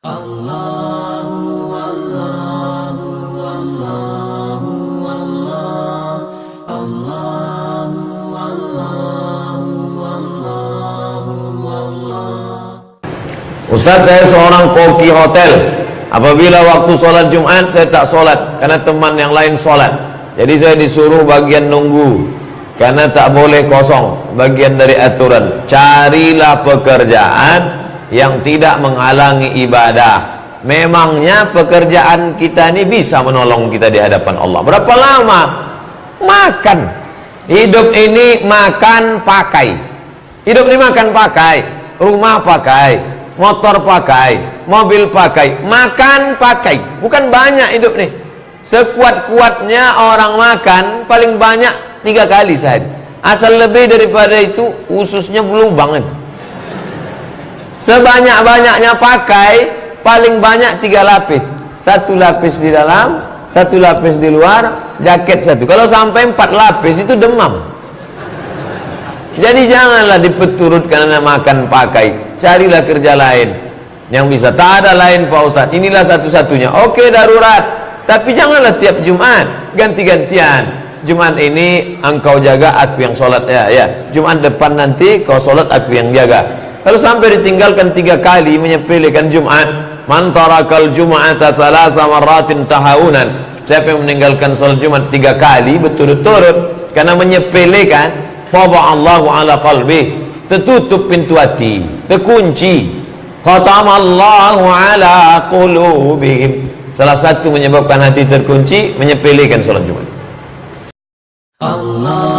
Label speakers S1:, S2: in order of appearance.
S1: Allahu Allahu Allahu Allah Allahu Allahu Allahu Allah.
S2: Ustaz, saya seorang koki hotel. Apabila waktu sholat Jumat saya tak sholat karena teman yang lain sholat, jadi saya disuruh bagian nunggu karena tak boleh kosong, bagian dari aturan. Carilah pekerjaan yang tidak menghalangi ibadah. Memangnya pekerjaan kita ini bisa menolong kita di hadapan Allah. Berapa lama? Makan. Hidup ini makan pakai. Hidup ini makan pakai. Rumah pakai, motor pakai, mobil pakai, makan pakai. Bukan banyak hidup nih. Sekuat-kuatnya orang makan paling banyak 3 kali sehari. Asal lebih daripada itu ususnya berlubang itu. Sebanyak-banyaknya pakai paling banyak 3 lapis. 1 lapis di dalam, 1 lapis di luar, jaket 1. Kalau sampai 4 lapis itu demam. Jadi janganlah dipeturut karena makan pakai. Carilah kerja lain yang bisa. Tak ada lain Pak Ustaz, inilah satu-satunya. Oke, darurat, tapi janganlah tiap Jumat ganti-gantian. Jumat ini engkau jaga, aku yang sholat, ya. Jumat depan nanti kau sholat, aku yang jaga. Kalau sampai ditinggalkan 3 kali menyepelekan Jumat, man tarakal jum'ata thalatha marratin tahawunan, siapa yang meninggalkan sholat Jumat 3 kali berturut-turut karena menyepelekan, Allahu ala qalbih, tertutup pintu hati, terkunci. Khatamallahu ala qulubihim. Salah satu menyebabkan hati terkunci, menyepelekan sholat Jumat.
S1: Allah